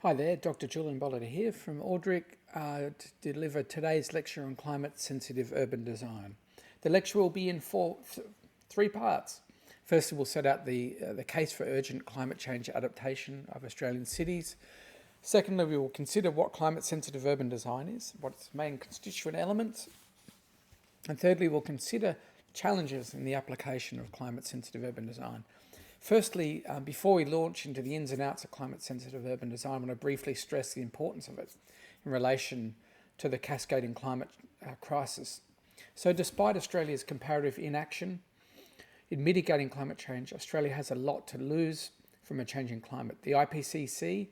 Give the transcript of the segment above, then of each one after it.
Hi there, Dr. Julian Bollitter here from Audric to deliver today's lecture on climate-sensitive urban design. The lecture will be in three parts. Firstly, we'll set out the case for urgent climate change adaptation of Australian cities. Secondly, we will consider what climate-sensitive urban design is, what its main constituent elements. And thirdly, we'll consider challenges in the application of climate-sensitive urban design. Firstly, before we launch into the ins and outs of climate-sensitive urban design, I want to briefly stress the importance of it in relation to the cascading climate crisis. So despite Australia's comparative inaction in mitigating climate change, Australia has a lot to lose from a changing climate. The IPCC,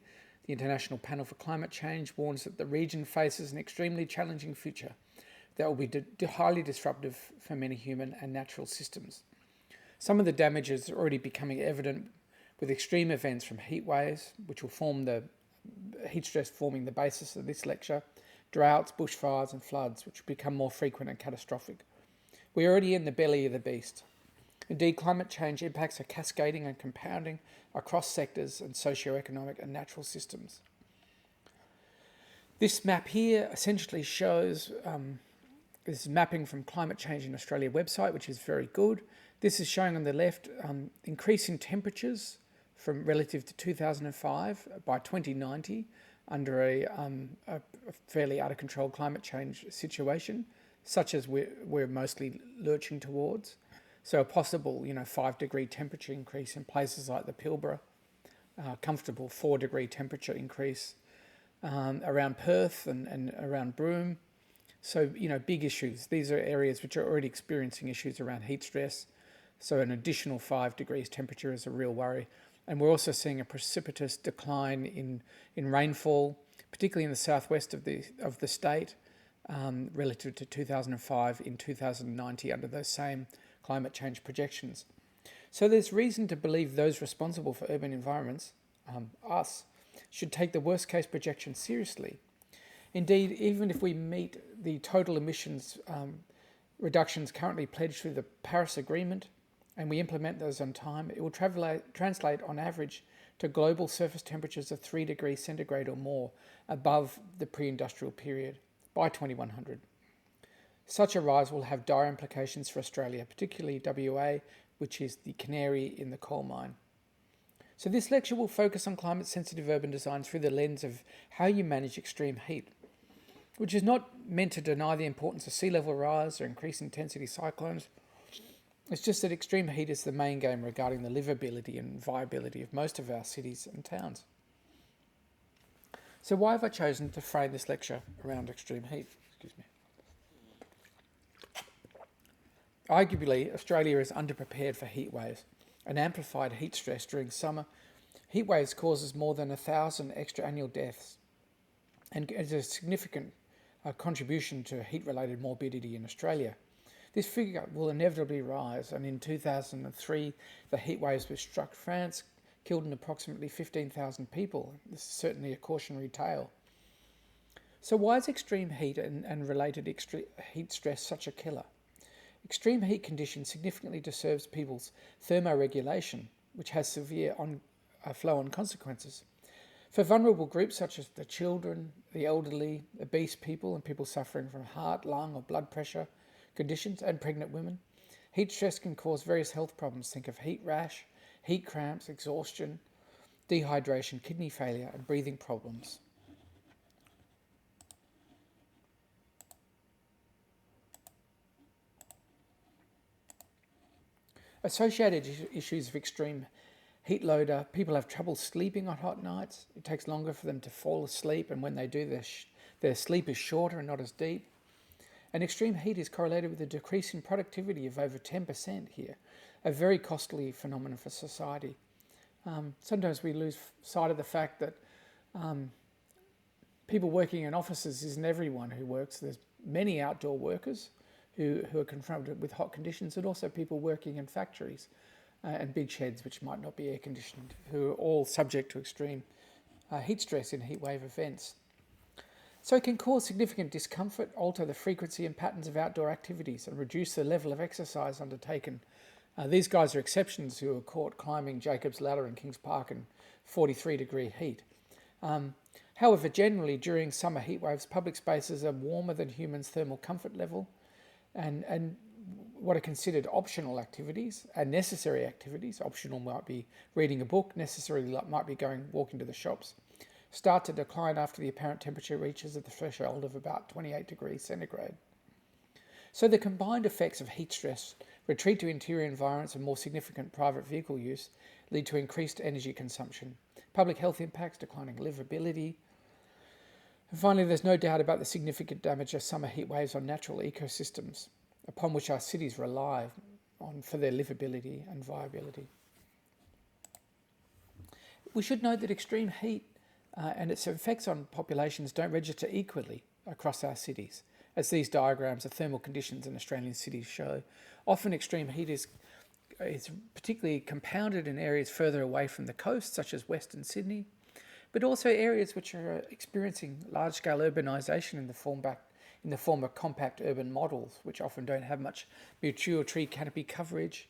the International Panel for Climate Change, warns that the region faces an extremely challenging future that will be highly disruptive for many human and natural systems. Some of the damages are already becoming evident with extreme events from heat waves, which will form the heat stress forming the basis of this lecture, droughts, bushfires and floods, which will become more frequent and catastrophic. We're already in the belly of the beast. Indeed, climate change impacts are cascading and compounding across sectors and socio-economic and natural systems. This map here essentially shows this is mapping from Climate Change in Australia website, which is very good. This is showing on the left increasing temperatures from relative to 2005 by 2090 under a fairly out of control climate change situation, such as we're mostly lurching towards. So a possible 5-degree temperature increase in places like the Pilbara, comfortable 4-degree temperature increase around Perth and around Broome. So, big issues. These are areas which are already experiencing issues around heat stress. So an additional 5 degrees temperature is a real worry. And we're also seeing a precipitous decline in rainfall, particularly in the southwest of the state, relative to 2005 in 2090 under those same climate change projections. So there's reason to believe those responsible for urban environments, us, should take the worst case projection seriously. Indeed, even if we meet the total emissions reductions currently pledged through the Paris Agreement and we implement those on time, it will translate on average to global surface temperatures of 3 degrees centigrade or more above the pre-industrial period by 2100. Such a rise will have dire implications for Australia, particularly WA, which is the canary in the coal mine. So this lecture will focus on climate-sensitive urban design through the lens of how you manage extreme heat, which is not meant to deny the importance of sea level rise or increased intensity cyclones. It's just that extreme heat is the main game regarding the livability and viability of most of our cities and towns. So why have I chosen to frame this lecture around extreme heat? Arguably, Australia is underprepared for heat waves and amplified heat stress during summer. Heat waves causes more than 1,000 extra annual deaths and is a significant contribution to heat-related morbidity in Australia. This figure will inevitably rise, and in 2003, the heat waves which struck France killed approximately 15,000 people. This is certainly a cautionary tale. So why is extreme heat and related heat stress such a killer? Extreme heat conditions significantly disturbs people's thermoregulation, which has severe flow-on consequences. For vulnerable groups such as the children, the elderly, obese people, and people suffering from heart, lung, or blood pressure conditions, and pregnant women, heat stress can cause various health problems. Think of heat rash, heat cramps, exhaustion, dehydration, kidney failure, and breathing problems. Associated issues of extreme heat load are people have trouble sleeping on hot nights. It takes longer for them to fall asleep, and when they do, their sleep is shorter and not as deep. And extreme heat is correlated with a decrease in productivity of over 10% here, a very costly phenomenon for society. Sometimes we lose sight of the fact that people working in offices isn't everyone who works. There's many outdoor workers who are confronted with hot conditions, and also people working in factories and big sheds which might not be air conditioned, who are all subject to extreme heat stress in heat wave events. So it can cause significant discomfort, alter the frequency and patterns of outdoor activities, and reduce the level of exercise undertaken. These guys are exceptions who are caught climbing Jacob's Ladder in Kings Park in 43-degree heat. However, generally during summer heat waves, public spaces are warmer than humans' thermal comfort level, and what are considered optional activities and necessary activities. Optional might be reading a book, necessary might be walking to the shops, start to decline after the apparent temperature reaches the threshold of about 28 degrees centigrade. So the combined effects of heat stress, retreat to interior environments and more significant private vehicle use lead to increased energy consumption, public health impacts, declining livability. And finally, there's no doubt about the significant damage of summer heat waves on natural ecosystems, upon which our cities rely on for their livability and viability. We should note that extreme heat and its effects on populations don't register equally across our cities, as these diagrams of thermal conditions in Australian cities show. Often extreme heat is particularly compounded in areas further away from the coast, such as Western Sydney, but also areas which are experiencing large-scale urbanisation in the form of compact urban models, which often don't have much mature tree canopy coverage,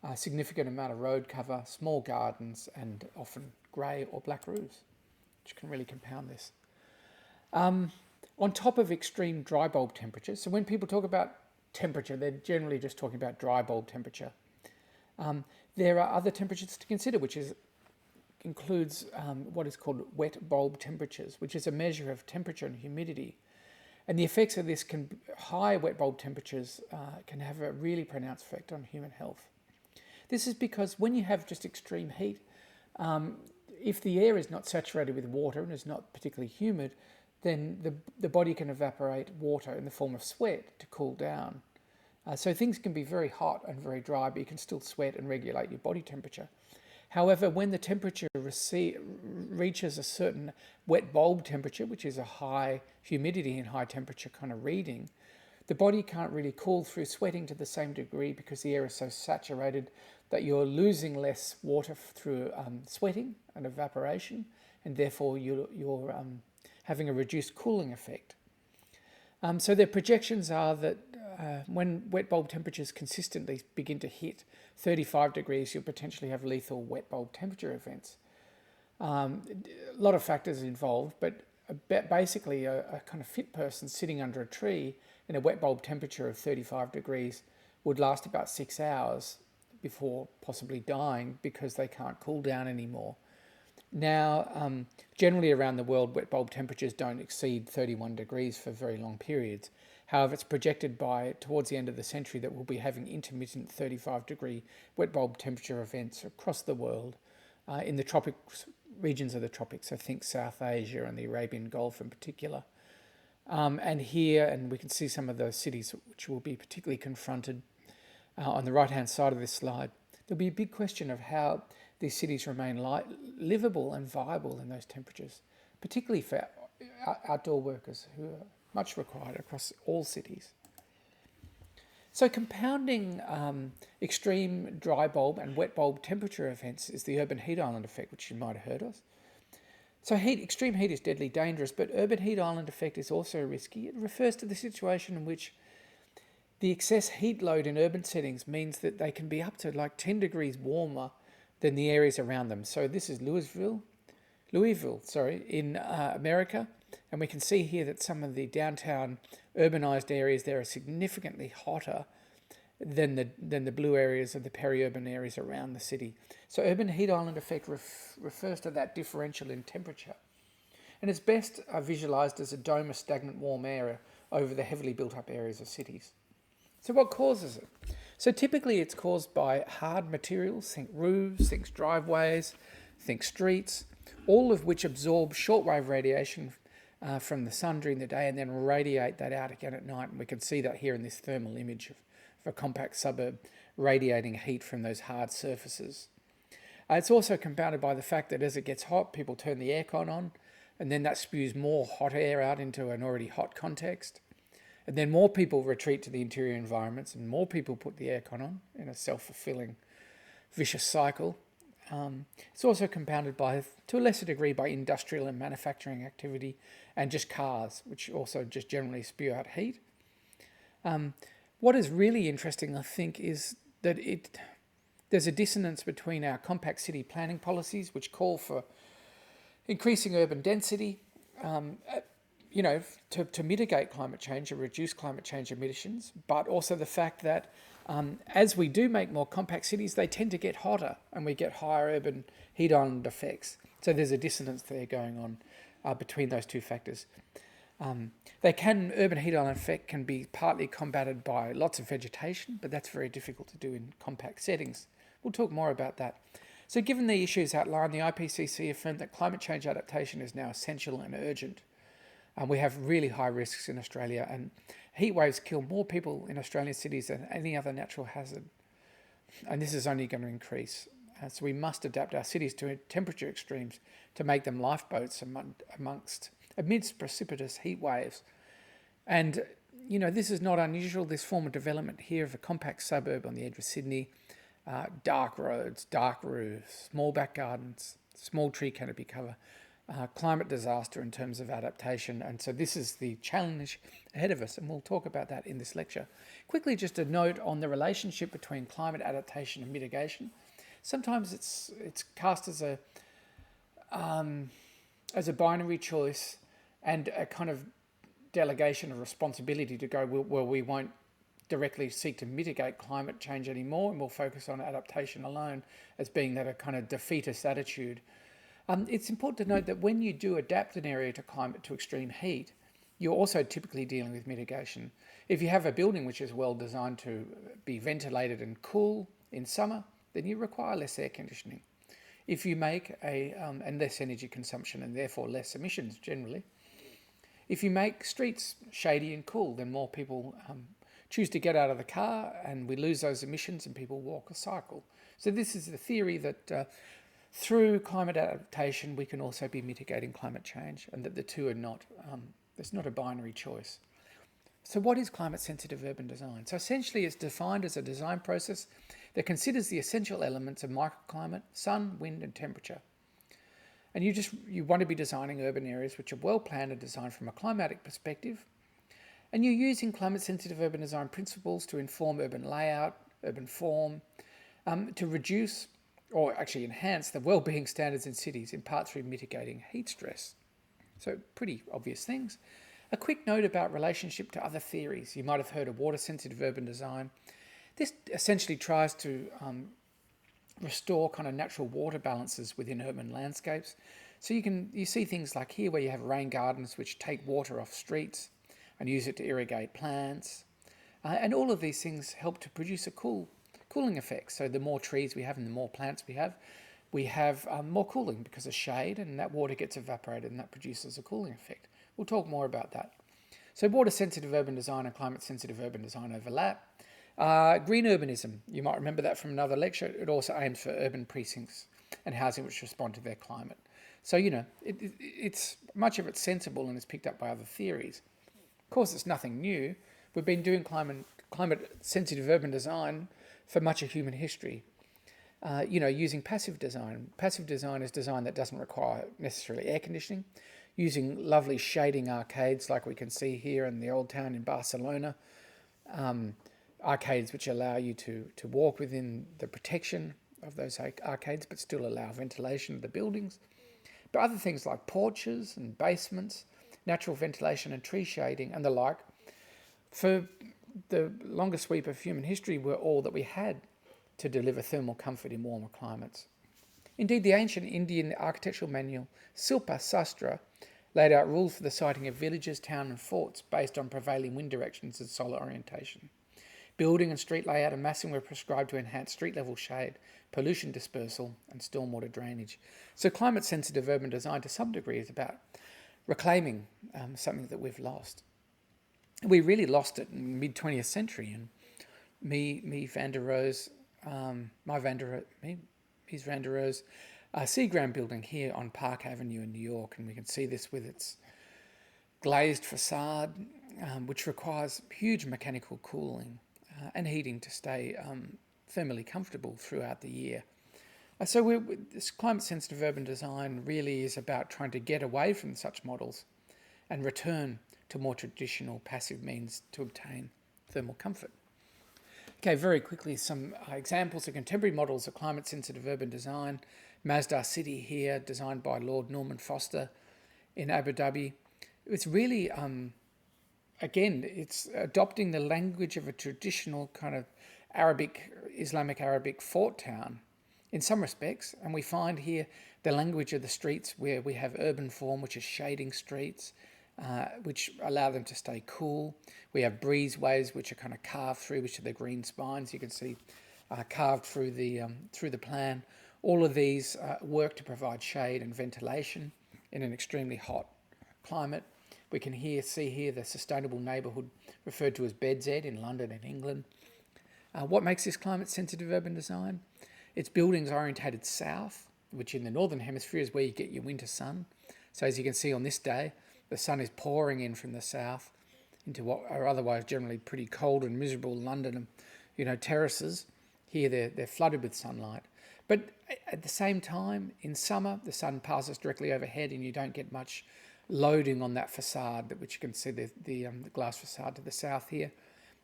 a significant amount of road cover, small gardens, and often grey or black roofs, which can really compound this. On top of extreme dry bulb temperatures, so when people talk about temperature, they're generally just talking about dry bulb temperature. There are other temperatures to consider, which includes what is called wet bulb temperatures, which is a measure of temperature and humidity. And the effects of this high wet bulb temperatures can have a really pronounced effect on human health. This is because when you have just extreme heat, if the air is not saturated with water and is not particularly humid, then the body can evaporate water in the form of sweat to cool down. So things can be very hot and very dry, but you can still sweat and regulate your body temperature. However, when the temperature reaches a certain wet bulb temperature, which is a high humidity and high temperature kind of reading, the body can't really cool through sweating to the same degree because the air is so saturated that you're losing less water through sweating and evaporation, and therefore you're having a reduced cooling effect. So their projections are that when wet bulb temperatures consistently begin to hit 35 degrees, you'll potentially have lethal wet bulb temperature events. A lot of factors involved, but basically a kind of fit person sitting under a tree in a wet bulb temperature of 35 degrees would last about 6 hours before possibly dying because they can't cool down anymore. Now, generally around the world, wet bulb temperatures don't exceed 31 degrees for very long periods. However, it's projected towards the end of the century that we'll be having intermittent 35-degree wet bulb temperature events across the world in the regions of the tropics. So think South Asia and the Arabian Gulf in particular. And we can see some of those cities which will be particularly confronted on the right-hand side of this slide. There'll be a big question of how these cities remain livable and viable in those temperatures, particularly for outdoor workers who are much required across all cities. So compounding extreme dry bulb and wet bulb temperature events is the urban heat island effect, which you might have heard of. So extreme heat is deadly dangerous, but urban heat island effect is also risky. It refers to the situation in which the excess heat load in urban settings means that they can be up to like 10 degrees warmer than the areas around them. So this is Louisville, in America. And we can see here that some of the downtown urbanized areas there are significantly hotter than the blue areas of the peri-urban areas around the city. So urban heat island effect refers to that differential in temperature. And it's best visualized as a dome of stagnant warm air over the heavily built up areas of cities. So what causes it? So typically it's caused by hard materials, think roofs, think driveways, think streets, all of which absorb shortwave radiation from the sun during the day and then radiate that out again at night. And we can see that here in this thermal image of a compact suburb radiating heat from those hard surfaces. It's also compounded by the fact that as it gets hot, people turn the aircon on, and then that spews more hot air out into an already hot context. And then more people retreat to the interior environments and more people put the aircon on in a self-fulfilling vicious cycle. It's also compounded to a lesser degree by industrial and manufacturing activity and just cars, which also just generally spew out heat. What is really interesting, I think, is that there's a dissonance between our compact city planning policies, which call for Increasing urban density, you know, to mitigate climate change and reduce climate change emissions, but also the fact that as we do make more compact cities, they tend to get hotter and we get higher urban heat island effects. So there's a dissonance there going on between those two factors. Urban heat island effect can be partly combated by lots of vegetation, but that's very difficult to do in compact settings. We'll talk more about that. So given the issues outlined, the IPCC affirmed that climate change adaptation is now essential and urgent. We have really high risks in Australia, and heat waves kill more people in Australian cities than any other natural hazard. And this is only going to increase. So we must adapt our cities to temperature extremes to make them lifeboats amidst precipitous heat waves. And, you know, this is not unusual, this form of development here of a compact suburb on the edge of Sydney. Dark roads, dark roofs, small back gardens, small tree canopy cover. Climate disaster in terms of adaptation, and so this is the challenge ahead of us, and we'll talk about that in this lecture. Quickly, just a note on the relationship between climate adaptation and mitigation. Sometimes it's cast as a binary choice and a kind of delegation of responsibility to go, well, we won't directly seek to mitigate climate change anymore, and we'll focus on adaptation alone as being that a kind of defeatist attitude. It's important to note that when you do adapt an area to extreme heat, you're also typically dealing with mitigation. If you have a building which is well designed to be ventilated and cool in summer, then you require less air conditioning. If you make and less energy consumption and therefore less emissions generally. If you make streets shady and cool, then more people choose to get out of the car and we lose those emissions and people walk or cycle. So this is the theory that through climate adaptation, we can also be mitigating climate change, and that the two are not, it's not a binary choice. So what is climate-sensitive urban design? So essentially it's defined as a design process that considers the essential elements of microclimate, sun, wind and temperature. And you want to be designing urban areas which are well planned and designed from a climatic perspective. And you're using climate-sensitive urban design principles to inform urban layout, urban form, to reduce or actually enhance the well-being standards in cities, in part through mitigating heat stress. So pretty obvious things. A quick note about relationship to other theories. You might have heard of water-sensitive urban design. This essentially tries to restore kind of natural water balances within urban landscapes. So you see things like here where you have rain gardens which take water off streets and use it to irrigate plants. And all of these things help to produce a cooling effect. So the more trees we have and the more plants we have more cooling because of shade, and that water gets evaporated and that produces a cooling effect. We'll talk more about that. So water-sensitive urban design and climate-sensitive urban design overlap. Green urbanism, you might remember that from another lecture. It also aims for urban precincts and housing which respond to their climate. So, you know, it's much of it's sensible and it's picked up by other theories. Of course, it's nothing new. We've been doing climate-sensitive urban design for much of human history. Using passive design. Passive design is design that doesn't require necessarily air conditioning, using lovely shading arcades like we can see here in the Old Town in Barcelona, arcades which allow you to walk within the protection of those arcades but still allow ventilation of the buildings. But other things like porches and basements, natural ventilation and tree shading and the like, for the longest sweep of human history were all that we had to deliver thermal comfort in warmer climates. Indeed, the ancient Indian architectural manual Silpa Sastra laid out rules for the siting of villages, towns and forts based on prevailing wind directions and solar orientation. Building and street layout and massing were prescribed to enhance street level shade, pollution dispersal and stormwater drainage. So climate-sensitive urban design to some degree is about reclaiming something that we've lost. We really lost it in the mid-20th century, and Mies van der Rohe's Seaground building here on Park Avenue in New York, and we can see this with its glazed facade, which requires huge mechanical cooling and heating to stay thermally comfortable throughout the year. So this climate-sensitive urban design really is about trying to get away from such models and return to more traditional passive means to obtain thermal comfort. Okay, very quickly, some examples of contemporary models of climate-sensitive urban design. Masdar City here, designed by Lord Norman Foster in Abu Dhabi. It's really, again, it's adopting the language of a traditional kind of Islamic Arabic fort town in some respects. And we find here the language of the streets, where we have urban form, which is shading streets, which allow them to stay cool. We have breezeways, which are kind of carved through, which are the green spines you can see carved through the plan. All of these work to provide shade and ventilation in an extremely hot climate. We can see here the sustainable neighbourhood referred to as BEDZ in London and England. What makes this climate-sensitive urban design? Its buildings orientated south, which in the northern hemisphere is where you get your winter sun. So as you can see on this day, the sun is pouring in from the south into what are otherwise generally pretty cold and miserable London, terraces. Here they're flooded with sunlight. But at the same time, in summer, the sun passes directly overhead and you don't get much loading on that facade, which you can see the glass facade to the south here.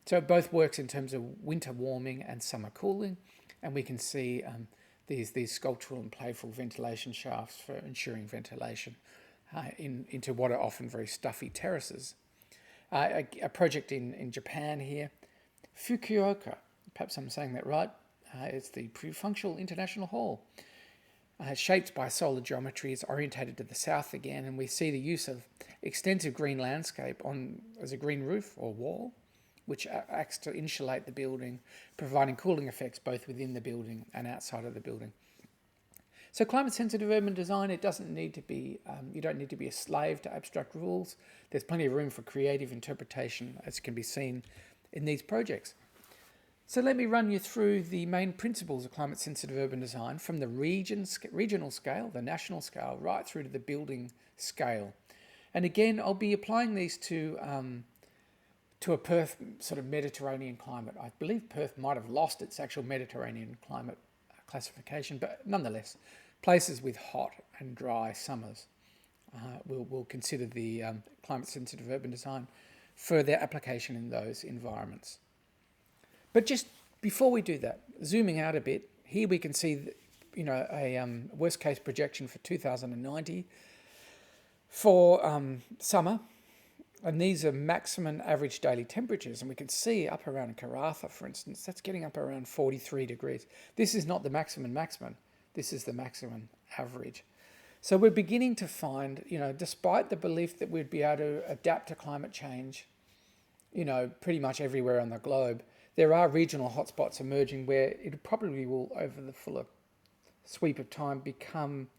So it both works in terms of winter warming and summer cooling, and we can see these sculptural and playful ventilation shafts for ensuring ventilation into what are often very stuffy terraces. A project in Japan here, Fukuoka, perhaps I'm saying that right, it's the Prefunctional International Hall. Shaped by solar geometry, it's orientated to the south again, and we see the use of extensive green landscape as a green roof or wall, which acts to insulate the building, providing cooling effects both within the building and outside of the building. So climate-sensitive urban design, it doesn't need to be, you don't need to be a slave to abstract rules. There's plenty of room for creative interpretation, as can be seen in these projects. So let me run you through the main principles of climate-sensitive urban design from the regional scale, the national scale, right through to the building scale. And again, I'll be applying these to a Perth sort of Mediterranean climate. I believe Perth might have lost its actual Mediterranean climate classification, but nonetheless, places with hot and dry summers will consider the climate-sensitive urban design for their application in those environments. But just before we do that, zooming out a bit, here we can see, a worst-case projection for 2090 for summer, and these are maximum average daily temperatures, and we can see up around Karratha, for instance, that's getting up around 43 degrees. This is not the maximum, this is the maximum average. So we're beginning to find, despite the belief that we'd be able to adapt to climate change, pretty much everywhere on the globe, there are regional hotspots emerging where it probably will, over the fuller sweep of time, become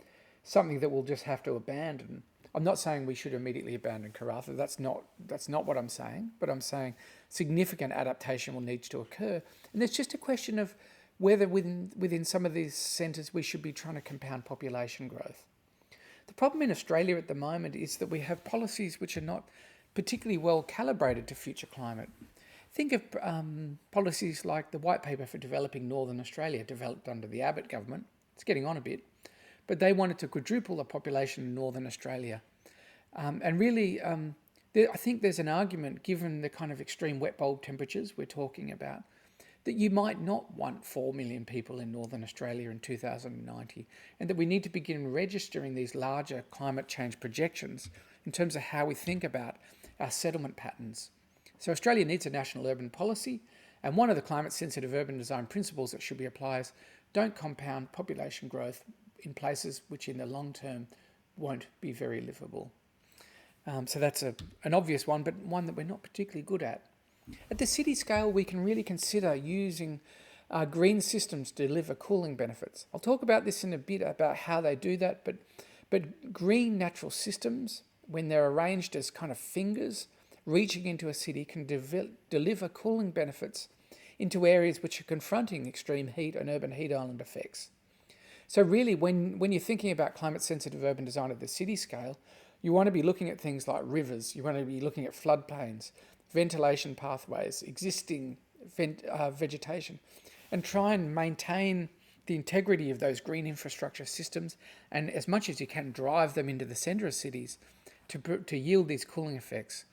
something that we'll just have to abandon. I'm not saying we should immediately abandon Karratha. That's not what I'm saying. But I'm saying significant adaptation will need to occur. And it's just a question of whether within some of these centres we should be trying to compound population growth. The problem in Australia at the moment is that we have policies which are not particularly well calibrated to future climate. Think of policies like the White Paper for Developing Northern Australia, developed under the Abbott government. It's getting on a bit. But they wanted to quadruple the population in Northern Australia. And really, I think there's an argument, given the kind of extreme wet bulb temperatures we're talking about, that you might not want 4 million people in Northern Australia in 2090, and that we need to begin registering these larger climate change projections in terms of how we think about our settlement patterns. So Australia needs a national urban policy, and one of the climate-sensitive urban design principles that should be applied is don't compound population growth in places which in the long term won't be very livable. So that's an obvious one, but one that we're not particularly good at. At the city scale, we can really consider using green systems to deliver cooling benefits. I'll talk about this in a bit, about how they do that, but green natural systems, when they're arranged as kind of fingers reaching into a city, can deliver cooling benefits into areas which are confronting extreme heat and urban heat island effects. So really, when you're thinking about climate-sensitive urban design at the city scale, you want to be looking at things like rivers, you want to be looking at floodplains, ventilation pathways, existing vegetation, and try and maintain the integrity of those green infrastructure systems, and as much as you can, drive them into the centre of cities to yield these cooling effects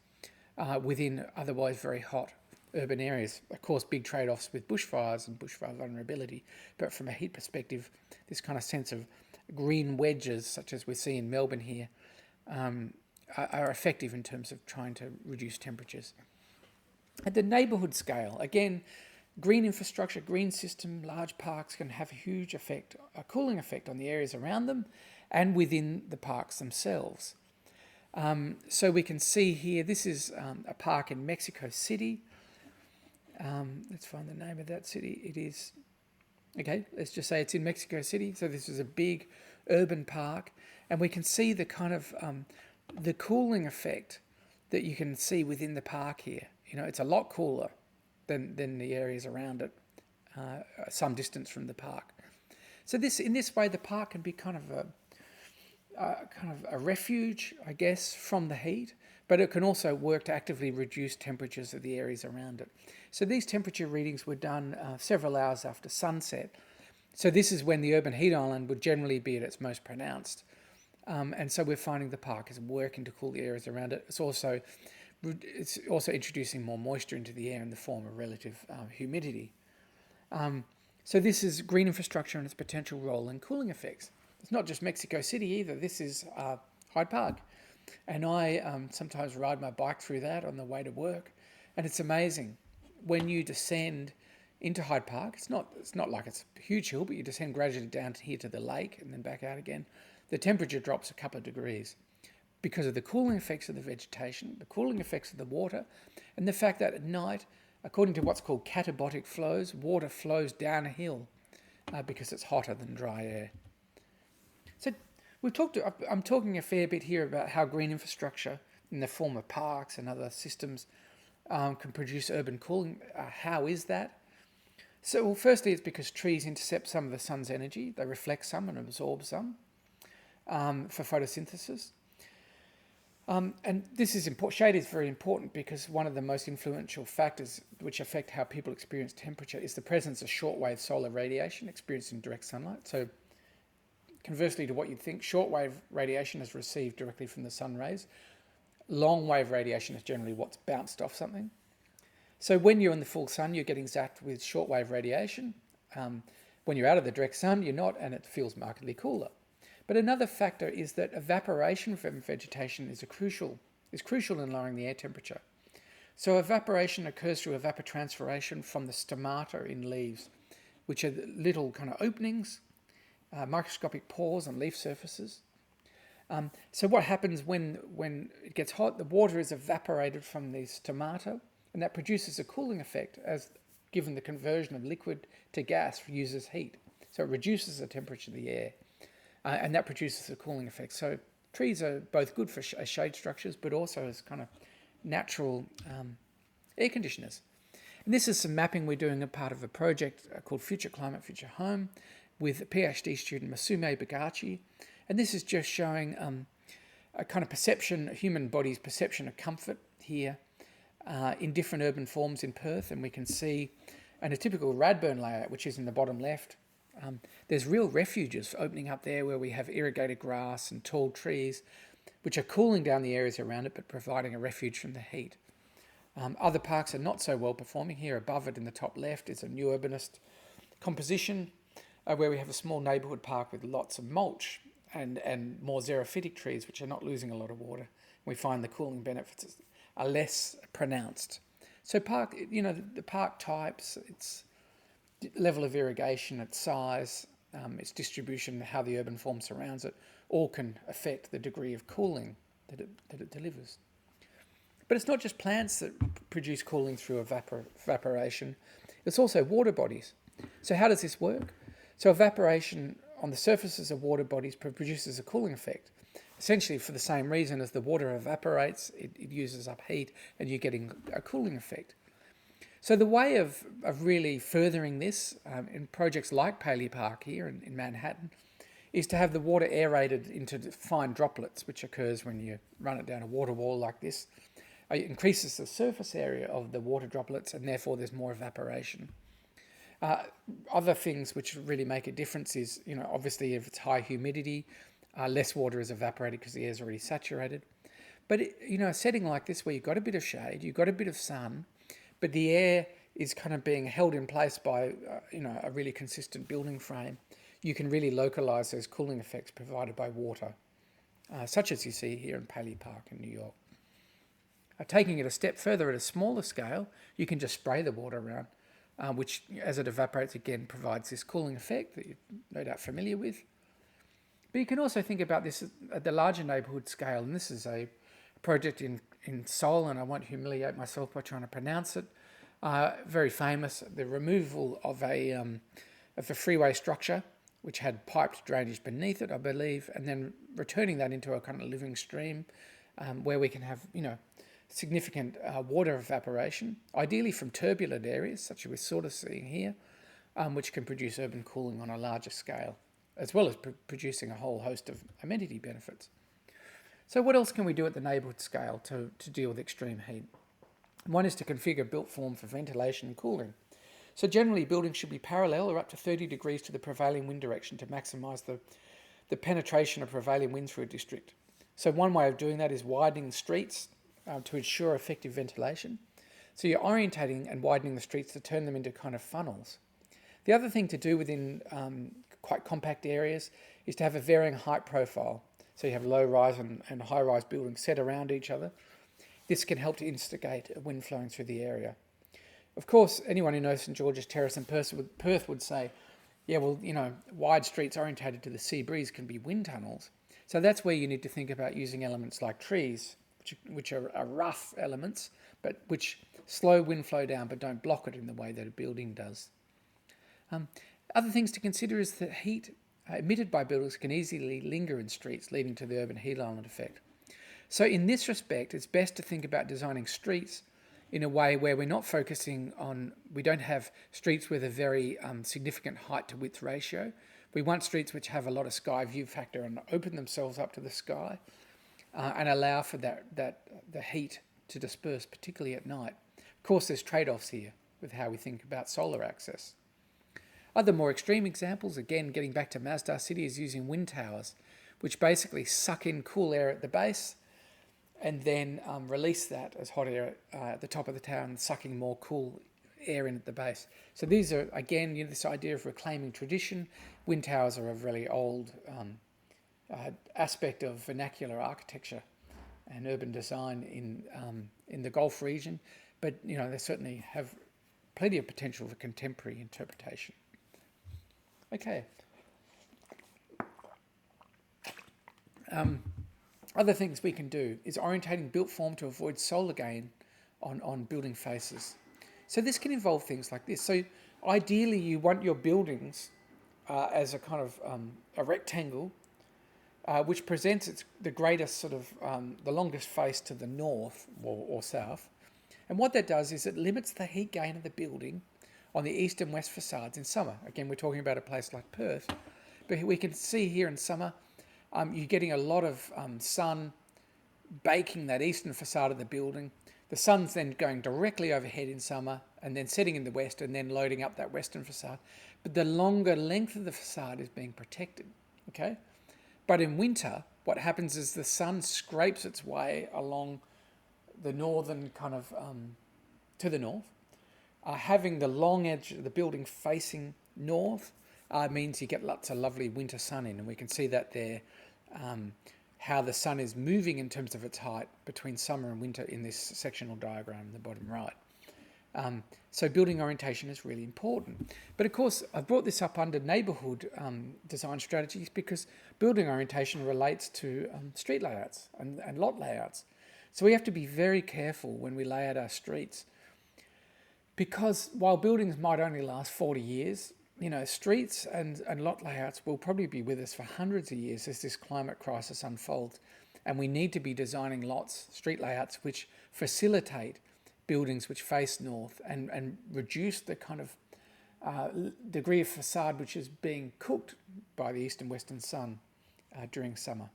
within otherwise very hot urban areas. Of course, big trade-offs with bushfires and bushfire vulnerability, but from a heat perspective, this kind of sense of green wedges, such as we see in Melbourne here, are effective in terms of trying to reduce temperatures. At the neighbourhood scale, again, green infrastructure, green system, large parks can have a huge effect, a cooling effect on the areas around them and within the parks themselves. So we can see here, this is a park in Mexico City. Let's find the name of that city. It is, okay, let's just say it's in Mexico City. So this is a big urban park, and we can see the kind of the cooling effect that you can see within the park here. You know, it's a lot cooler than the areas around it, some distance from the park. So in this way, the park can be kind of a refuge, I guess, from the heat, but it can also work to actively reduce temperatures of the areas around it. So these temperature readings were done several hours after sunset. So this is when the urban heat island would generally be at its most pronounced. And so we're finding the park is working to cool the areas around it. It's also introducing more moisture into the air in the form of relative humidity. So this is green infrastructure and its potential role in cooling effects. It's not just Mexico City either. This is Hyde Park. And I sometimes ride my bike through that on the way to work. And it's amazing. When you descend into Hyde Park, it's not like it's a huge hill, but you descend gradually down here to the lake and then back out again. The temperature drops a couple of degrees because of the cooling effects of the vegetation, the cooling effects of the water, and the fact that at night, according to what's called katabotic flows, water flows down a hill because it's hotter than dry air. So I'm talking a fair bit here about how green infrastructure in the form of parks and other systems can produce urban cooling. How is that? So, well, firstly, it's because trees intercept some of the sun's energy. They reflect some and absorb some for photosynthesis. And this is important. Shade is very important because one of the most influential factors which affect how people experience temperature is the presence of shortwave solar radiation experienced in direct sunlight. So conversely to what you'd think, shortwave radiation is received directly from the sun rays. Long-wave radiation is generally what's bounced off something. So when you're in the full sun, you're getting zapped with shortwave radiation. When you're out of the direct sun, you're not, and it feels markedly cooler. But another factor is that evaporation from vegetation is crucial in lowering the air temperature. So evaporation occurs through evapotranspiration from the stomata in leaves, which are little kind of openings, microscopic pores on leaf surfaces. So what happens when it gets hot, the water is evaporated from the stomata, and that produces a cooling effect as given the conversion of liquid to gas uses heat. So it reduces the temperature of the air. And that produces a cooling effect. So trees are both good for shade structures, but also as kind of natural air conditioners. And this is some mapping we're doing as part of a project called Future Climate, Future Home with PhD student Masume Bagachi. And this is just showing a kind of perception, human body's perception of comfort here in different urban forms in Perth. And we can see in a typical Radburn layout, which is in the bottom left, there's real refuges opening up there where we have irrigated grass and tall trees, which are cooling down the areas around it, but providing a refuge from the heat. Other parks are not so well performing. Here above it in the top left is a new urbanist composition where we have a small neighbourhood park with lots of mulch and more xerophytic trees, which are not losing a lot of water. We find the cooling benefits are less pronounced. So park, the park types, its level of irrigation, its size, its distribution, how the urban form surrounds it, all can affect the degree of cooling that it delivers. But it's not just plants that produce cooling through evaporation, it's also water bodies. So how does this work? So evaporation on the surfaces of water bodies produces a cooling effect. Essentially for the same reason as the water evaporates, it uses up heat and you're getting a cooling effect. So the way of really furthering this in projects like Paley Park here in Manhattan is to have the water aerated into fine droplets, which occurs when you run it down a water wall like this. It increases the surface area of the water droplets and therefore there's more evaporation. Other things which really make a difference is, obviously if it's high humidity, less water is evaporated because the air is already saturated. But, a setting like this where you've got a bit of shade, you've got a bit of sun, but the air is kind of being held in place by, a really consistent building frame. you can really localize those cooling effects provided by water, such as you see here in Paley Park in New York. Taking it a step further at a smaller scale, you can just spray the water around, which, as it evaporates again, provides this cooling effect that you're no doubt familiar with. But you can also think about this at the larger neighbourhood scale, and this is a project in Seoul, and I won't humiliate myself by trying to pronounce it. Very famous, the removal of a freeway structure, which had piped drainage beneath it, I believe, and then returning that into a kind of living stream, where we can have, significant water evaporation, ideally from turbulent areas, such as we're sort of seeing here, which can produce urban cooling on a larger scale, as well as producing a whole host of amenity benefits. So what else can we do at the neighbourhood scale to deal with extreme heat? One is to configure built form for ventilation and cooling. So generally, buildings should be parallel or up to 30 degrees to the prevailing wind direction to maximise the penetration of prevailing wind through a district. So one way of doing that is widening streets to ensure effective ventilation. So you're orientating and widening the streets to turn them into kind of funnels. The other thing to do within quite compact areas is to have a varying height profile. So you have low-rise and high-rise buildings set around each other. This can help to instigate wind flowing through the area. Of course, anyone who knows St George's Terrace and Perth would say, yeah, well, wide streets orientated to the sea breeze can be wind tunnels. So that's where you need to think about using elements like trees, which are rough elements, but which slow wind flow down but don't block it in the way that a building does. Other things to consider is that heat emitted by buildings can easily linger in streets, leading to the urban heat island effect. So in this respect, it's best to think about designing streets in a way where we're not focusing on, we don't have streets with a very significant height to width ratio. We want streets which have a lot of sky view factor and open themselves up to the sky and allow for the heat to disperse, particularly at night. Of course, there's trade-offs here with how we think about solar access. Other more extreme examples, again, getting back to Masdar City, is using wind towers, which basically suck in cool air at the base and then release that as hot air at the top of the tower and sucking more cool air in at the base. So these are, again, this idea of reclaiming tradition. Wind towers are a really old aspect of vernacular architecture and urban design in the Gulf region, but they certainly have plenty of potential for contemporary interpretation. Okay. Other things we can do is orientating built form to avoid solar gain on building faces. So this can involve things like this. So ideally you want your buildings as a kind of a rectangle which presents the greatest sort of, the longest face to the north or south. And what that does is it limits the heat gain of the building on the east and west facades in summer. Again, we're talking about a place like Perth, but we can see here in summer, you're getting a lot of sun baking that eastern facade of the building. The sun's then going directly overhead in summer and then setting in the west and then loading up that western facade. But the longer length of the facade is being protected, okay? But in winter, what happens is the sun scrapes its way along the northern kind of, to the north. Having the long edge of the building facing north means you get lots of lovely winter sun in, and we can see that there, how the sun is moving in terms of its height between summer and winter in this sectional diagram in the bottom right. So building orientation is really important. But of course, I've brought this up under neighbourhood design strategies because building orientation relates to street layouts and lot layouts. So we have to be very careful when we lay out our streets, because while buildings might only last 40 years, streets and lot layouts will probably be with us for hundreds of years as this climate crisis unfolds. And we need to be designing lots, street layouts, which facilitate buildings which face north and reduce the kind of degree of facade which is being cooked by the east and western sun during summer.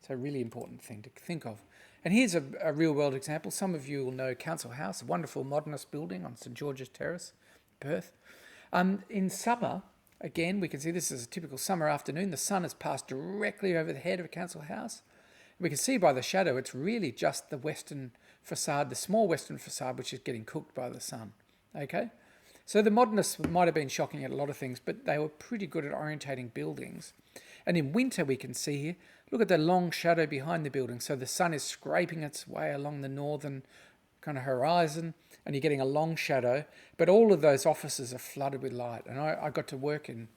So a really important thing to think of. And here's a real world example. Some of you will know Council House, a wonderful modernist building on St George's Terrace, Perth. In summer, again, we can see this is a typical summer afternoon. The sun has passed directly over the head of Council House. We can see by the shadow, it's really just the western facade, the small western facade, which is getting cooked by the sun. Okay? So the modernists might have been shocking at a lot of things, but they were pretty good at orientating buildings. And in winter, we can see here, look at the long shadow behind the building. So the sun is scraping its way along the northern kind of horizon, and you're getting a long shadow. But all of those offices are flooded with light. And I got to work in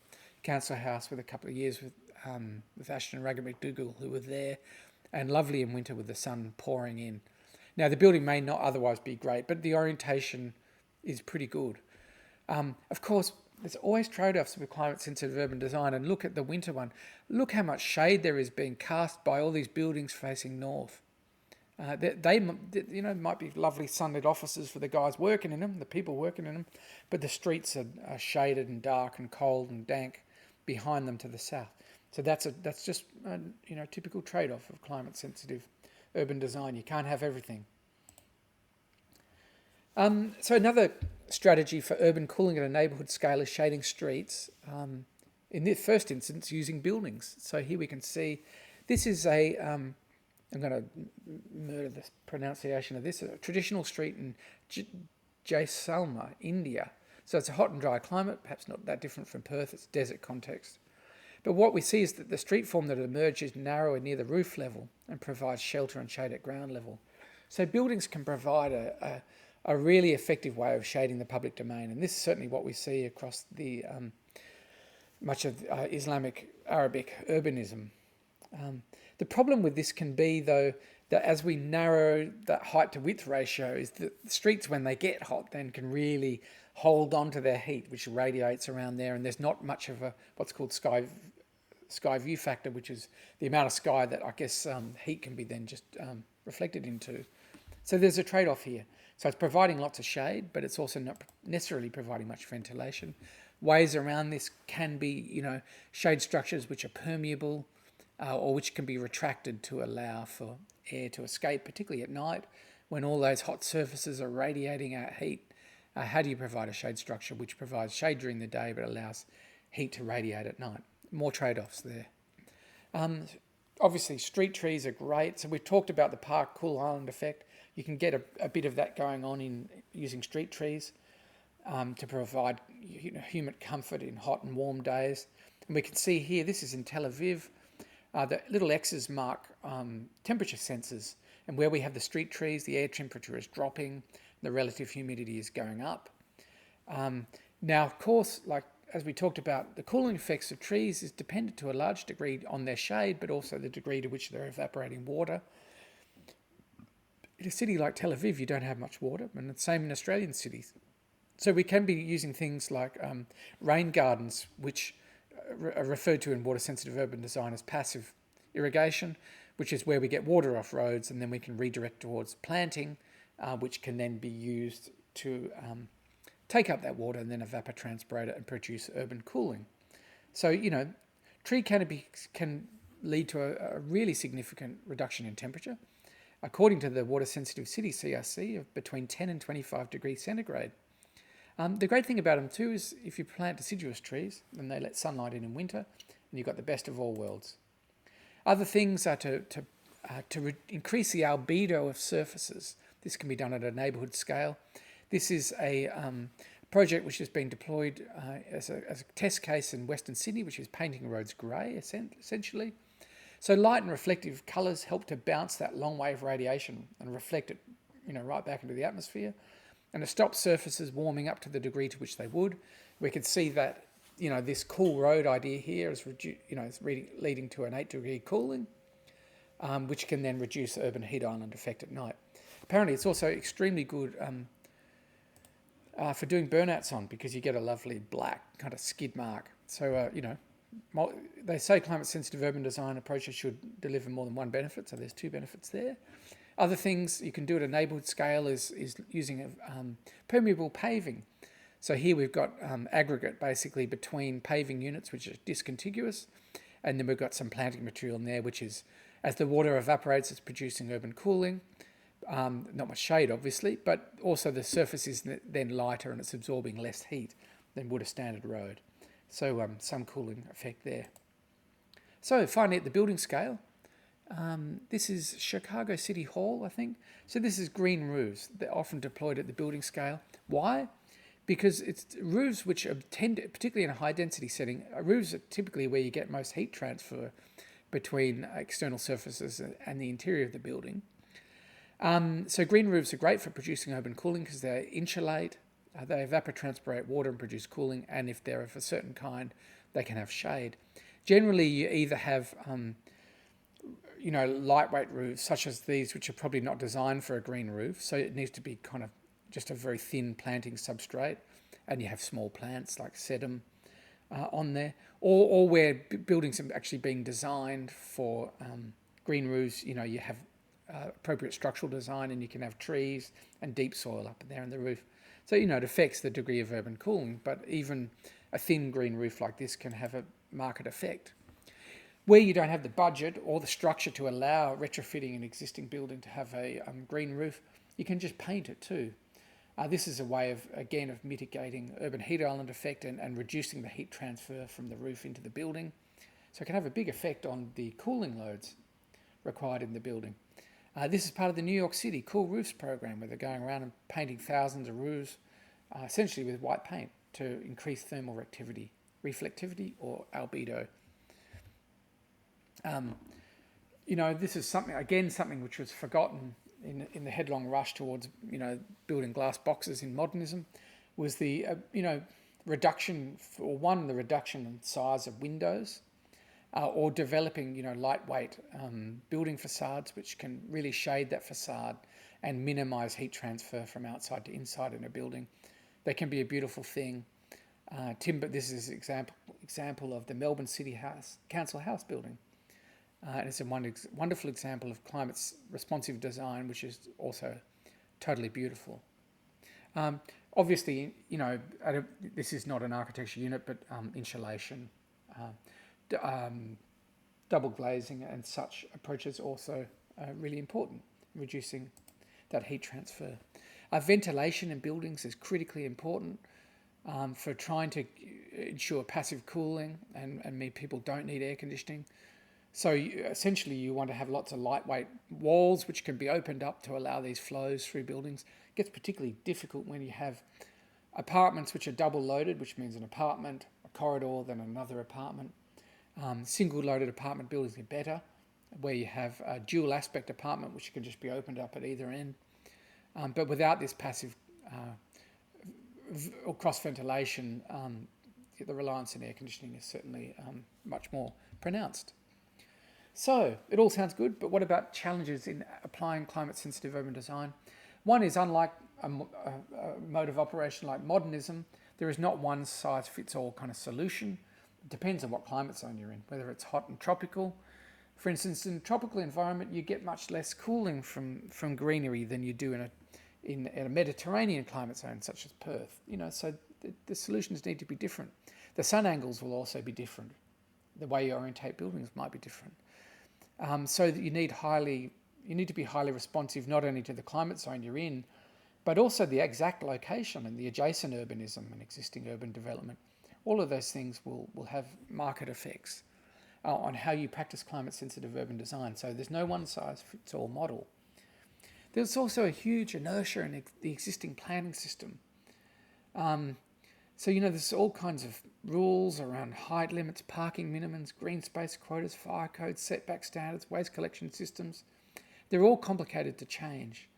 Council House with a couple of years with Ashton and Raggett McDougall, who were there, and lovely in winter with the sun pouring in. Now, the building may not otherwise be great, but the orientation is pretty good. Of course, there's always trade-offs with climate-sensitive urban design, and look at the winter one. Look how much shade there is being cast by all these buildings facing north. They might be lovely sunlit offices for the guys working in them, the people working in them, but the streets are shaded and dark and cold and dank behind them to the south. So that's just a typical trade-off of climate-sensitive urban design. You can't have everything. So another strategy for urban cooling at a neighbourhood scale is shading streets, in the first instance using buildings. So here we can see, this is I'm going to murder the pronunciation of this, a traditional street in Jaisalmer, India. So it's a hot and dry climate, perhaps not that different from Perth, it's desert context. But what we see is that the street form that emerges narrower near the roof level and provides shelter and shade at ground level. So buildings can provide a really effective way of shading the public domain, and this is certainly what we see across the much of Islamic Arabic urbanism. The problem with this can be, though, that as we narrow that height to width ratio, is that the streets, when they get hot, then can really hold on to their heat, which radiates around there, and there's not much of a what's called sky view factor, which is the amount of sky that I guess heat can be then just reflected into. So there's a trade-off here. So it's providing lots of shade, but it's also not necessarily providing much ventilation. Ways around this can be, shade structures which are permeable or which can be retracted to allow for air to escape, particularly at night when all those hot surfaces are radiating out heat. How do you provide a shade structure which provides shade during the day but allows heat to radiate at night? More trade-offs there. Obviously, street trees are great. So we've talked about the park cool island effect. You can get a bit of that going on in using street trees to provide humid comfort in hot and warm days. And we can see here, this is in Tel Aviv. The little X's mark temperature sensors, and where we have the street trees, the air temperature is dropping, the relative humidity is going up. Now, of course, like as we talked about, the cooling effects of trees is dependent to a large degree on their shade, but also the degree to which they're evaporating water. In a city like Tel Aviv, you don't have much water, and the same in Australian cities. So we can be using things like rain gardens, which are referred to in water-sensitive urban design as passive irrigation, which is where we get water off roads and then we can redirect towards planting, which can then be used to take up that water and then evapotranspirate it and produce urban cooling. So, tree canopy can lead to a really significant reduction in temperature, according to the Water Sensitive City CRC, of between 10 and 25 degrees centigrade. The great thing about them too is if you plant deciduous trees, then they let sunlight in winter, and you've got the best of all worlds. Other things are to increase the albedo of surfaces. This can be done at a neighbourhood scale. This is a project which has been deployed as a test case in Western Sydney, which is painting roads grey, essentially. So light and reflective colours help to bounce that long wave radiation and reflect it, right back into the atmosphere. And it stops surfaces warming up to the degree to which they would. We could see that, this cool road idea here is, leading to an 8-degree cooling, which can then reduce urban heat island effect at night. Apparently, it's also extremely good for doing burnouts on, because you get a lovely black kind of skid mark. So, they say climate-sensitive urban design approaches should deliver more than one benefit, so there's two benefits there. Other things you can do at a neighbourhood scale is using permeable paving. So here we've got aggregate basically between paving units, which are discontiguous, and then we've got some planting material in there, which is, as the water evaporates, it's producing urban cooling. Not much shade, obviously, but also the surface is then lighter and it's absorbing less heat than would a standard road. So some cooling effect there. So finally, at the building scale, this is Chicago City Hall, I think. So this is green roofs. They're often deployed at the building scale. Why? because it's roofs which tend, particularly in a high density setting, roofs are typically where you get most heat transfer between external surfaces and the interior of the building. So green roofs are great for producing urban cooling because they insulate, they evapotranspirate water and produce cooling, and if they're of a certain kind, they can have shade. Generally, you either have lightweight roofs such as these, which are probably not designed for a green roof, so it needs to be kind of just a very thin planting substrate, and you have small plants like sedum on there, or where buildings are actually being designed for green roofs. You have appropriate structural design, and you can have trees and deep soil up there in the roof. So it affects the degree of urban cooling, but even a thin green roof like this can have a market effect. Where you don't have the budget or the structure to allow retrofitting an existing building to have a green roof, you can just paint it too. This is a way of mitigating urban heat island effect and reducing the heat transfer from the roof into the building. So it can have a big effect on the cooling loads required in the building. This is part of the New York City Cool Roofs program, where they're going around and painting thousands of roofs, essentially with white paint to increase thermal reflectivity or albedo. This is something which was forgotten in the headlong rush towards building glass boxes in modernism, was the reduction in size of windows, or developing lightweight building facades which can really shade that facade and minimize heat transfer from outside to inside in a building. They can be a beautiful thing. Timber. This is an example of the Melbourne City Council House building. And it's a wonderful example of climate responsive design, which is also totally beautiful. Obviously, this is not an architecture unit, but insulation, double glazing and such approaches also really important, reducing that heat transfer. Ventilation in buildings is critically important for trying to ensure passive cooling, and many people don't need air conditioning. So essentially you want to have lots of lightweight walls which can be opened up to allow these flows through buildings. It gets particularly difficult when you have apartments which are double loaded, which means an apartment, a corridor, then another apartment. Single loaded apartment buildings are better, where you have a dual aspect apartment which can just be opened up at either end. But without this passive or cross ventilation, the reliance on air conditioning is certainly much more pronounced. So it all sounds good, but what about challenges in applying climate-sensitive urban design? One is, unlike a mode of operation like modernism, there is not one size fits all kind of solution. It depends on what climate zone you're in, whether it's hot and tropical. For instance, in a tropical environment, you get much less cooling from greenery than you do in a Mediterranean climate zone, such as Perth. So the solutions need to be different. The sun angles will also be different. The way you orientate buildings might be different. So that you need to be highly responsive not only to the climate zone you're in, but also the exact location and the adjacent urbanism and existing urban development. All of those things will have market effects on how you practice climate-sensitive urban design. So there's no one-size-fits-all model. There's also a huge inertia in the existing planning system. So there's all kinds of rules around height limits, parking minimums, green space quotas, fire codes, setback standards, waste collection systems. They're all complicated to change.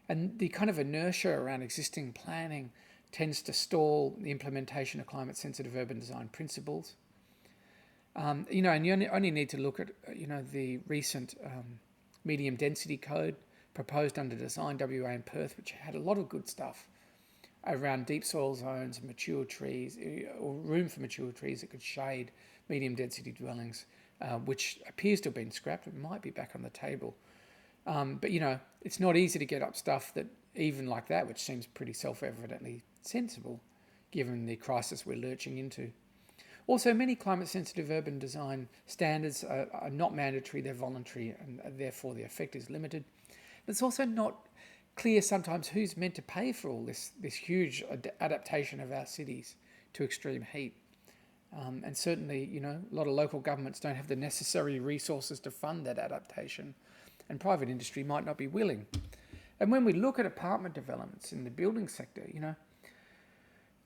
And the kind of inertia around existing planning tends to stall the implementation of climate-sensitive urban design principles. And you only need to look at, the recent medium density code proposed under Design WA in Perth, which had a lot of good stuff around deep soil zones, mature trees, or room for mature trees that could shade medium density dwellings, which appears to have been scrapped. It might be back on the table. But it's not easy to get up stuff that even like that, which seems pretty self-evidently sensible, given the crisis we're lurching into. Also, many climate-sensitive urban design standards are not mandatory, they're voluntary, and therefore the effect is limited. It's also not clear sometimes who's meant to pay for all this huge adaptation of our cities to extreme heat. And certainly, a lot of local governments don't have the necessary resources to fund that adaptation, and private industry might not be willing. And when we look at apartment developments in the building sector,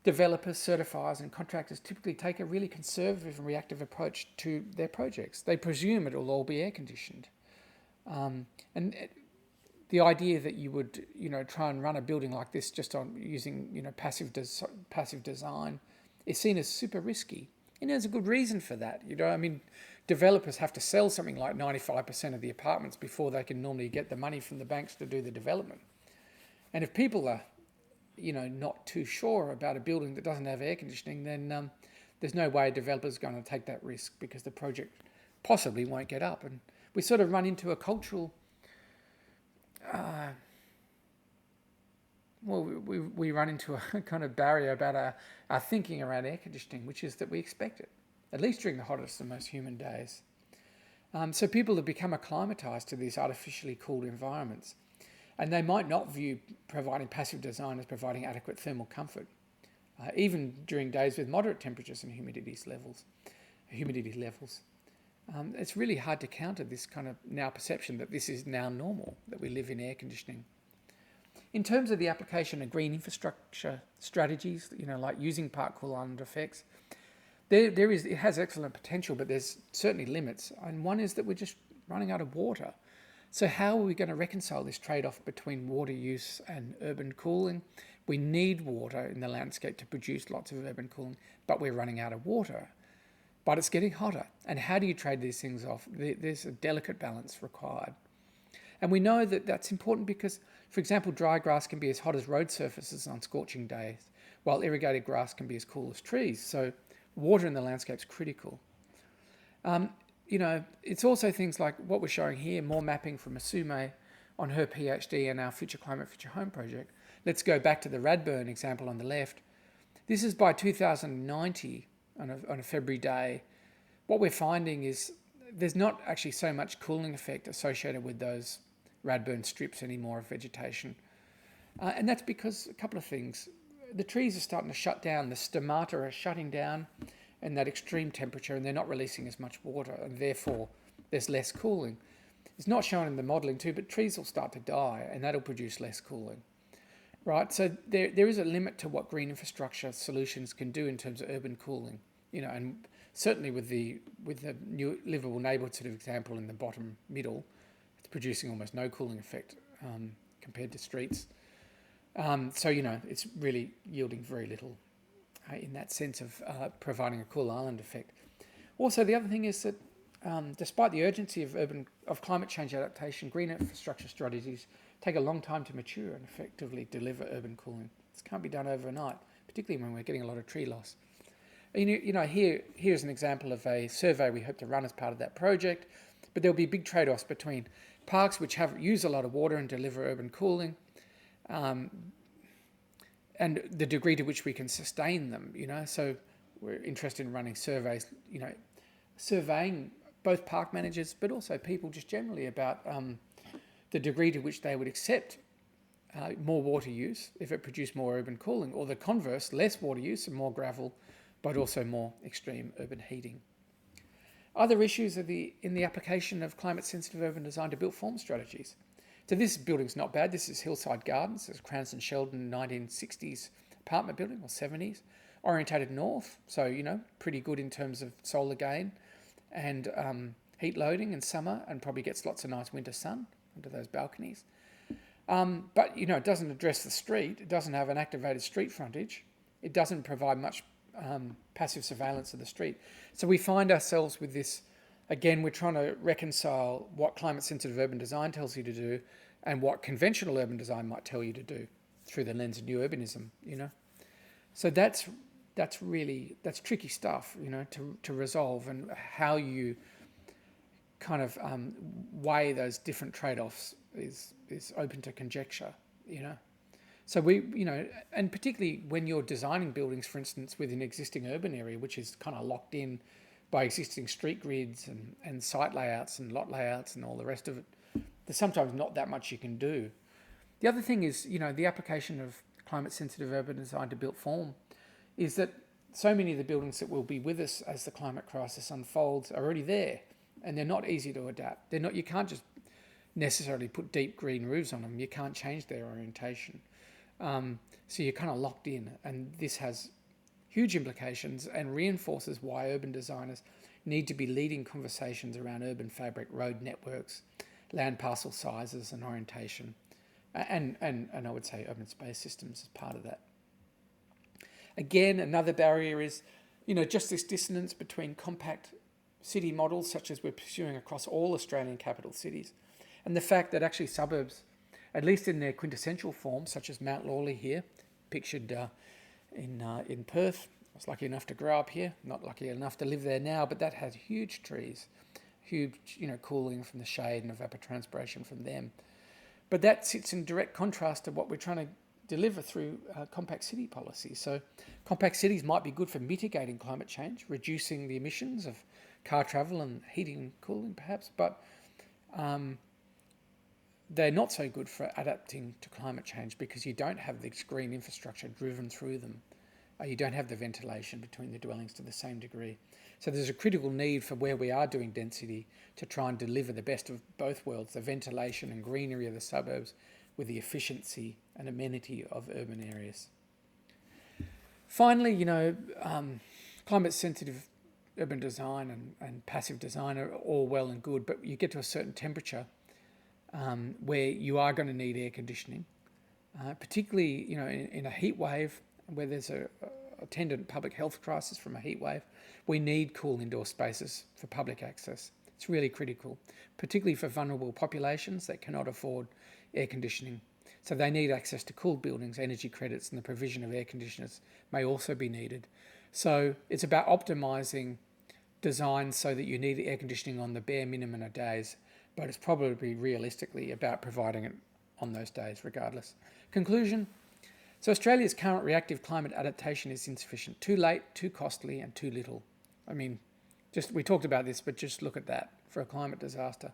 developers, certifiers and contractors typically take a really conservative and reactive approach to their projects. They presume it will all be air conditioned. And the idea that you would, try and run a building like this just on using, passive design is seen as super risky. And there's a good reason for that. Developers have to sell something like 95% of the apartments before they can normally get the money from the banks to do the development. And if people are, not too sure about a building that doesn't have air conditioning, then there's no way a developer's going to take that risk because the project possibly won't get up. And we sort of run into a cultural, we run into a kind of barrier about our thinking around air conditioning, which is that we expect it, at least during the hottest and most humid days. So people have become acclimatized to these artificially cooled environments, and they might not view providing passive design as providing adequate thermal comfort, even during days with moderate temperatures and humidity levels. It's really hard to counter this kind of now perception that this is now normal, that we live in air conditioning. In terms of the application of green infrastructure strategies, like using Park Cool Island effects, it has excellent potential, but there's certainly limits. And one is that we're just running out of water. So how are we going to reconcile this trade-off between water use and urban cooling? We need water in the landscape to produce lots of urban cooling, but we're running out of water. But it's getting hotter. And how do you trade these things off? There's a delicate balance required. And we know that that's important because, for example, dry grass can be as hot as road surfaces on scorching days, while irrigated grass can be as cool as trees. So water in the landscape is critical. It's also things like what we're showing here, more mapping from Asume on her PhD and our Future Climate, Future Home project. Let's go back to the Radburn example on the left. This is by 2090 on a February day. What we're finding is there's not actually so much cooling effect associated with those Radburn strips anymore of vegetation. And that's because a couple of things. The trees are starting to shut down, the stomata are shutting down in that extreme temperature, and they're not releasing as much water, and therefore there's less cooling. It's not shown in the modelling too, but trees will start to die, and that'll produce less cooling. Right, so there is a limit to what green infrastructure solutions can do in terms of urban cooling, and certainly with the new livable neighbourhood sort of example in the bottom middle, it's producing almost no cooling effect compared to streets. It's really yielding very little in that sense of providing a cool island effect. Also, the other thing is that despite the urgency of climate change adaptation, green infrastructure strategies take a long time to mature and effectively deliver urban cooling. This can't be done overnight, particularly when we're getting a lot of tree loss. Here's an example of a survey we hope to run as part of that project, but there'll be big trade-offs between parks which use a lot of water and deliver urban cooling, and the degree to which we can sustain them, So we're interested in running surveys, surveying both park managers, but also people just generally about the degree to which they would accept more water use if it produced more urban cooling, or the converse, less water use and more gravel, but also more extreme urban heating. Other issues are in the application of climate-sensitive urban design to built form strategies. So this building's not bad. This is Hillside Gardens. It's Cranston Sheldon 1960s apartment building, or 70s, orientated north. So, pretty good in terms of solar gain and heat loading in summer, and probably gets lots of nice winter sun under those balconies. But, it doesn't address the street. It doesn't have an activated street frontage. It doesn't provide much passive surveillance of the street. So we find ourselves with this. Again, we're trying to reconcile what climate-sensitive urban design tells you to do and what conventional urban design might tell you to do through the lens of new urbanism, So that's tricky stuff, to resolve, and how you kind of weigh those different trade-offs is open to conjecture, So and particularly when you're designing buildings, for instance, with an existing urban area, which is kind of locked in by existing street grids and site layouts and lot layouts and all the rest of it, there's sometimes not that much you can do. The other thing is, the application of climate-sensitive urban design to built form is that so many of the buildings that will be with us as the climate crisis unfolds are already there, and they're not easy to adapt. You can't just necessarily put deep green roofs on them. You can't change their orientation. So you're kind of locked in, and this has huge implications and reinforces why urban designers need to be leading conversations around urban fabric, road networks, land parcel sizes and orientation, and I would say urban space systems as part of that. Again, another barrier is, just this dissonance between compact city models, such as we're pursuing across all Australian capital cities, and the fact that actually suburbs, at least in their quintessential form, such as Mount Lawley here, pictured in Perth. I was lucky enough to grow up here, not lucky enough to live there now, but that had huge trees, huge, cooling from the shade and evapotranspiration from them. But that sits in direct contrast to what we're trying to deliver through compact city policy. So compact cities might be good for mitigating climate change, reducing the emissions of car travel and heating and cooling perhaps, but they're not so good for adapting to climate change because you don't have this green infrastructure driven through them. You don't have the ventilation between the dwellings to the same degree. So there's a critical need for where we are doing density to try and deliver the best of both worlds, the ventilation and greenery of the suburbs with the efficiency and amenity of urban areas. Finally, climate sensitive urban design and passive design are all well and good, but you get to a certain temperature where you are going to need air conditioning, particularly in a heat wave where there's a attendant public health crisis from a heat wave. We need cool indoor spaces for public access. It's really critical, particularly for vulnerable populations that cannot afford air conditioning. So they need access to cool buildings, energy credits, and the provision of air conditioners may also be needed. So it's about optimising design so that you need air conditioning on the bare minimum of days, but it's probably realistically about providing it on those days regardless. Conclusion. So Australia's current reactive climate adaptation is insufficient. Too late, too costly, and too little. We talked about this, but just look at that for a climate disaster.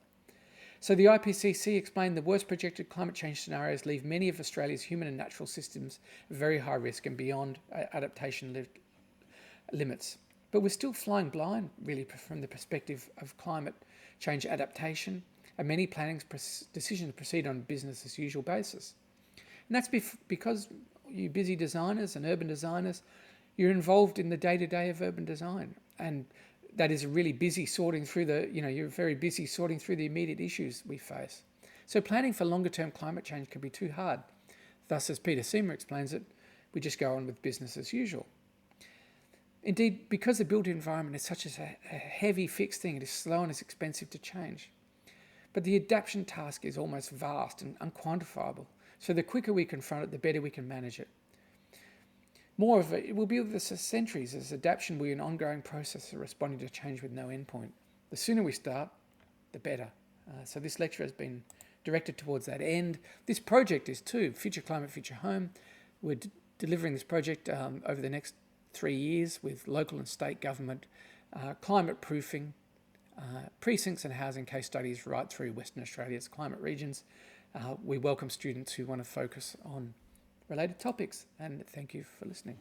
So the IPCC explained the worst projected climate change scenarios leave many of Australia's human and natural systems very high risk and beyond adaptation limits. But we're still flying blind, really, from the perspective of climate change adaptation, and many planning decisions proceed on a business as usual basis. And that's because you busy designers and urban designers, you're involved in the day-to-day of urban design. And that is really busy sorting through you're very busy sorting through the immediate issues we face. So planning for longer-term climate change can be too hard. Thus, as Peter Seymour explains it, we just go on with business as usual. Indeed, because the built environment is such a heavy fixed thing, it is slow and it's expensive to change. But the adaptation task is almost vast and unquantifiable. So the quicker we confront it, the better we can manage it. More of it will be with us for centuries, as adaptation will be an ongoing process of responding to change with no endpoint. The sooner we start, the better. So this lecture has been directed towards that end. This project is too, Future Climate, Future Home. We're delivering this project over the next 3 years with local and state government, climate proofing, precincts and housing case studies right through Western Australia's climate regions. We welcome students who want to focus on related topics, and thank you for listening.